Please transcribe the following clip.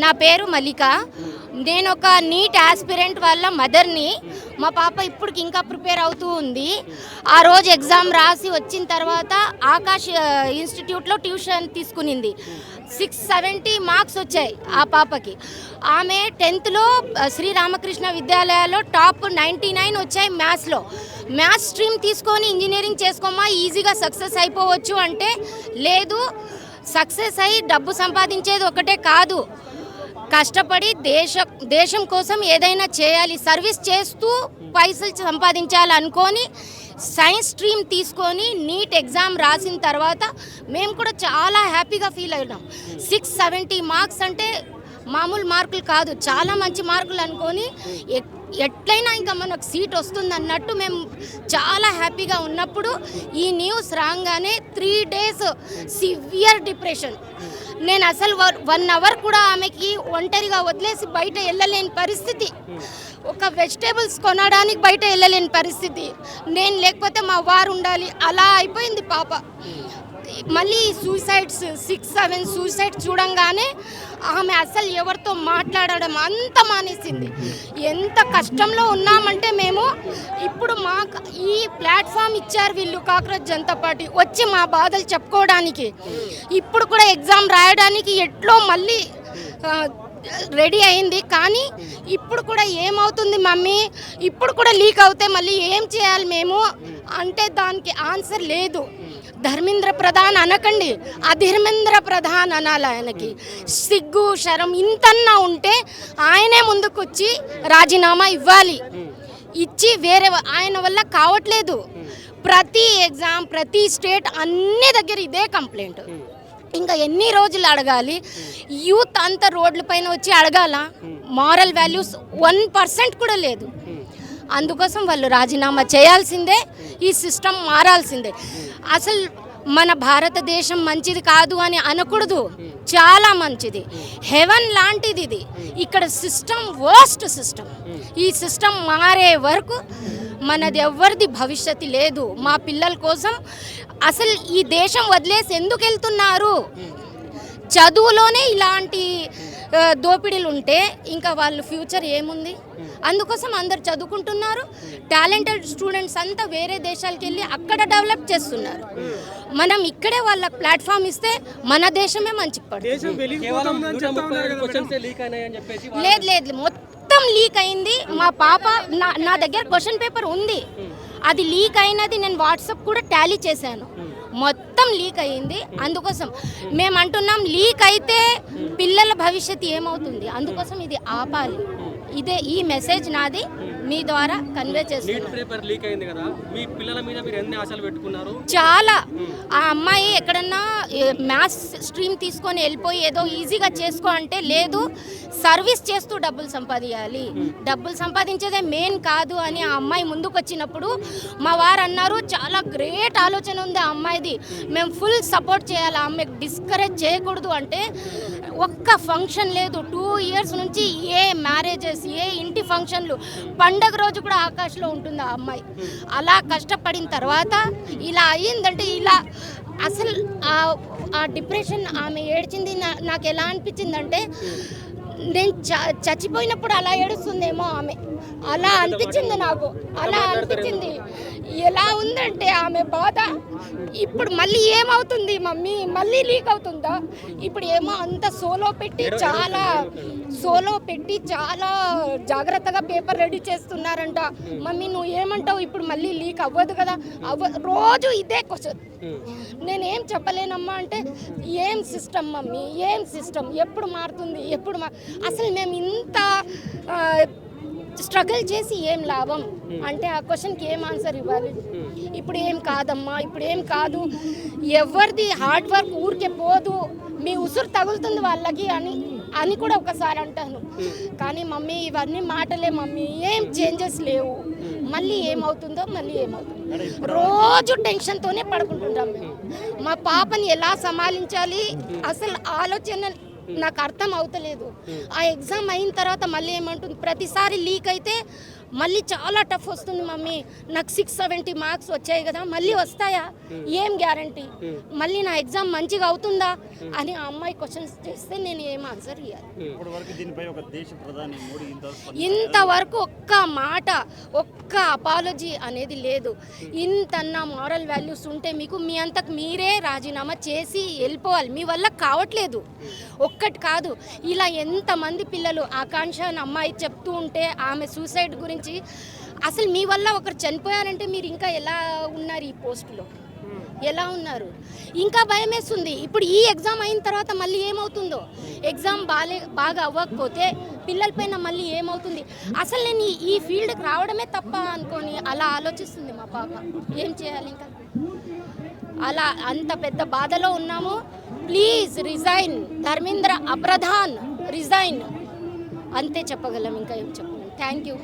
నా పేరు మల్లిక. నేను ఒక నీట్ ఆస్పిరెంట్ వాళ్ళ మదర్ని. మా పాప ఇప్పటికి ఇంకా ప్రిపేర్ అవుతూ ఉంది. ఆ రోజు ఎగ్జామ్ రాసి వచ్చిన తర్వాత ఆకాష్ ఇన్స్టిట్యూట్లో ట్యూషన్ తీసుకునింది. 670 మార్క్స్ వచ్చాయి ఆ పాపకి. ఆమె 10th శ్రీరామకృష్ణ విద్యాలయాలో టాప్ 99 వచ్చాయి మ్యాథ్స్లో. మ్యాథ్స్ స్ట్రీమ్ తీసుకొని ఇంజనీరింగ్ చేసుకోమా, ఈజీగా సక్సెస్ అయిపోవచ్చు అంటే లేదు, సక్సెస్ అయ్యి డబ్బు సంపాదించేది ఒకటే కాదు, కష్టపడి దేశం కోసం ఏదైనా చేయాలి, సర్వీస్ చేస్తూ పైసలు సంపాదించాలనుకొని సైన్స్ స్ట్రీమ్ తీసుకొని నీట్ ఎగ్జామ్ రాసిన తర్వాత మేము కూడా చాలా హ్యాపీగా ఫీల్ అయినాం. 670 మార్క్స్ అంటే మామూలు మార్కులు కాదు, చాలా మంచి మార్కులు అనుకొని ఎట్లయినా ఇంకా మనకు సీట్ వస్తుంది అన్నట్టు మేము చాలా హ్యాపీగా ఉన్నప్పుడు ఈ న్యూస్ రాగానే 3 days సివియర్ డిప్రెషన్. నేను అసలు 1 hour కూడా ఆమెకి ఒంటరిగా వదిలేసి బయట వెళ్ళలేని పరిస్థితి. ఒక వెజిటేబుల్స్ కొనడానికి బయట వెళ్ళలేని పరిస్థితి. నేను లేకపోతే మా వారు ఉండాలి, అలా అయిపోయింది పాప. మళ్ళీ సూసైడ్స్ 6-7 సూసైడ్స్ చూడంగానే ఆమె అసలు ఎవరితో మాట్లాడడం అంత మానేసింది. ఎంత కష్టంలో ఉన్నామంటే మేము ఇప్పుడు మాకు ఈ ప్లాట్ఫామ్ ఇచ్చారు వీళ్ళు, కాక్రోచ్ జనతా పార్టీ, వచ్చి మా బాధలు చెప్పుకోవడానికి. ఇప్పుడు కూడా ఎగ్జామ్ రాయడానికి ఎట్లో మళ్ళీ రెడీ అయింది. కానీ ఇప్పుడు కూడా ఏమవుతుంది మమ్మీ, ఇప్పుడు కూడా లీక్ అవుతే మళ్ళీ ఏం చేయాలి మేము అంటే దానికి ఆన్సర్ లేదు. ధర్మేంద్ర ప్రధాన్ అనకండి, అధర్మేంద్ర ప్రధాన్ అనాలి. ఆయనకి సిగ్గు శరం ఇంతన్నా ఉంటే ఆయనే ముందుకొచ్చి రాజీనామా ఇవ్వాలి. ఇచ్చి వేరే ఆయన వల్ల కావట్లేదు. ప్రతి ఎగ్జామ్, ప్రతి స్టేట్ అన్ని దగ్గర ఇదే కంప్లైంట్. ఇంకా ఎన్ని రోజులు అడగాలి? యూత్ అంతా రోడ్ల పైన వచ్చి అడగాల? మారల్ వాల్యూస్ 1% కూడా లేదు. అందుకోసం వాళ్ళు రాజీనామా చేయాల్సిందే, ఈ సిస్టమ్ మారాల్సిందే. అసలు మన భారతదేశం మంచిది కాదు అని అనకూడదు, చాలా మంచిది, హెవెన్ లాంటిది ఇది. ఇక్కడ సిస్టమ్ వర్స్ట్ సిస్టమ్. ఈ సిస్టమ్ మారే వరకు మనది ఎవరిది భవిష్యత్తు లేదు. మా పిల్లల కోసం అసలు ఈ దేశం వదిలేసి ఎందుకు వెళ్తున్నారు? చదువులోనే ఇలాంటి దోపిడీలు ఉంటే ఇంకా వాళ్ళ ఫ్యూచర్ ఏముంది? అందుకోసం అందరు చదువుకుంటున్నారు. టాలెంటెడ్ స్టూడెంట్స్ అంతా వేరే దేశాలకు వెళ్ళి అక్కడ డెవలప్ చేస్తున్నారు. మనం ఇక్కడే వాళ్ళకి ప్లాట్ఫామ్ ఇస్తే మన దేశమే మంచి పడుతుంది. లేదు లేదు, మొత్తం లీక్ అయింది. మా పాప నా దగ్గర క్వశ్చన్ పేపర్ ఉంది, అది లీక్ అయినది నేను వాట్సాప్ కూడా టాలీ చేశాను. మొత్తం లీక్ అయ్యింది. అందుకోసం మేము అంటున్నాం, లీక్ అయితే పిల్లల భవిష్యత్తు ఏమవుతుంది? అందుకోసం ఇది ఆపాలి. ఇదే ఈ మెసేజ్ నాది మీ ద్వారా కన్వే చేస్తున్నాను. చాలా. ఆ అమ్మాయి ఎక్కడన్నా మ్యాథ్స్ స్ట్రీమ్ తీసుకొని వెళ్ళిపోయి ఏదో ఈజీగా చేసుకో అంటే లేదు, సర్వీస్ చేస్తూ డబ్బులు సంపాదించాలి, డబ్బులు సంపాదించేదే మెయిన్ కాదు అని ఆ అమ్మాయి ముందుకు వచ్చినప్పుడు మా వారు అన్నారు, చాలా గ్రేట్ ఆలోచన ఉంది ఆ అమ్మాయిది, మేము ఫుల్ సపోర్ట్ చేయాలి, ఆ అమ్మాయికి డిస్కరేజ్ చేయకూడదు అంటే ఒక్క ఫంక్షన్ లేదు. 2 years నుంచి ఏ మ్యారేజెస్, ఏ ఇంటి ఫంక్షన్లు, పండగ రోజు కూడా ఆకాష్లో ఉంటుంది ఆ అమ్మాయి. అలా కష్టపడిన తర్వాత ఇలా అయ్యిందంటే ఇలా అసలు ఆ డిప్రెషన్ ఆమె ఏడ్చింది. నాకు ఎలా అనిపించిందంటే నేను చచ్చిపోయినప్పుడు అలా ఏడుస్తుందేమో ఆమె, అలా అనిపించింది నాకు. అలా అనిపించింది. ఎలా ఉందంటే ఆమె బాధ, ఇప్పుడు మళ్ళీ ఏమవుతుంది మమ్మీ, మళ్ళీ లీక్ అవుతుందా? ఇప్పుడు ఏమో అంత సోలో పెట్టి చాలా జాగ్రత్తగా పేపర్ రెడీ చేస్తున్నారంట. మమ్మీ నువ్వు ఏమంటావు? ఇప్పుడు మళ్ళీ లీక్ అవ్వదు కదా? రోజు ఇదే క్వశ్చన్. నేనేం చెప్పలేనమ్మా అంటే ఏం సిస్టమ్ మమ్మీ, ఏం సిస్టమ్, ఎప్పుడు మారుతుంది, అసలు మేము ఇంత స్ట్రగుల్ చేసి ఏం లాభం అంటే ఆ క్వశ్చన్కి ఏం ఆన్సర్ ఇవ్వాలి? ఇప్పుడు ఏం కాదమ్మా, ఇప్పుడు ఏం కాదు, ఎవరిది హార్డ్ వర్క్ ఊరికే పోదు, మీ ఉసురు తగులుతుంది వాళ్ళకి అని కూడా ఒకసారి అంటాను. కానీ మమ్మీ ఇవన్నీ మాటలే మమ్మీ, ఏం చేంజెస్ లేవు. మళ్ళీ ఏమవుతుందో, రోజు టెన్షన్తోనే పడుకుంటుంటాం మేము. మా పాపని ఎలా సంభాలించాలి అసలు ఆలోచన నాకు అర్థం అవుతలేదు. ఆ ఎగ్జామ్ అయిన తర్వాత మళ్ళీ ఏమంటుంది, ప్రతిసారి లీక్ అయితే మళ్ళీ చాలా టఫ్ వస్తుంది మమ్మీ, నాకు 670 మార్క్స్ వచ్చాయి కదా, మళ్ళీ వస్తాయా, ఏం గ్యారంటీ, మళ్ళీ నా ఎగ్జామ్ మంచిగా అవుతుందా అని ఆ అమ్మాయి క్వశ్చన్స్ చేస్తే నేను ఏం ఆన్సర్ ఇవ్వాలి? ఇంతవరకు ఒక్క మాట, ఒక్క అపాలజీ అనేది లేదు. ఇంతన్నా మారల్ వాల్యూస్ ఉంటే మీకు మీ అంతకు మీరే రాజీనామా చేసి వెళ్ళిపోవాలి. మీ వల్ల కావట్లేదు, ఒక్కటి కాదు, ఇలా ఎంతమంది పిల్లలు, ఆకాంక్ష అని అమ్మాయి చెప్తూ ఉంటే ఆమె సూసైడ్ గురించి, అసలు మీ వల్ల ఒకరు చనిపోయారంటే మీరు ఇంకా ఎలా ఉన్నారు ఈ పోస్టులో, ఎలా ఉన్నారు? ఇంకా భయం వేస్తుంది. ఇప్పుడు ఈ ఎగ్జామ్ అయిన తర్వాత మళ్ళీ ఏమవుతుందో, ఎగ్జామ్ బాగా అవ్వకపోతే పిల్లలపైన మళ్ళీ ఏమవుతుంది? అసలు నేను ఈ ఫీల్డ్కి రావడమే తప్ప అనుకొని అలా ఆలోచిస్తుంది మా పాప. ఏం చేయాలి ఇంకా? అలా అంత పెద్ద బాధలో ఉన్నాము. ప్లీజ్ రిజైన్, ధర్మేంద్ర అప్రధాన్ రిజైన్, అంతే చెప్పగలం, ఇంకా ఏం చెప్పగలం. Thank you.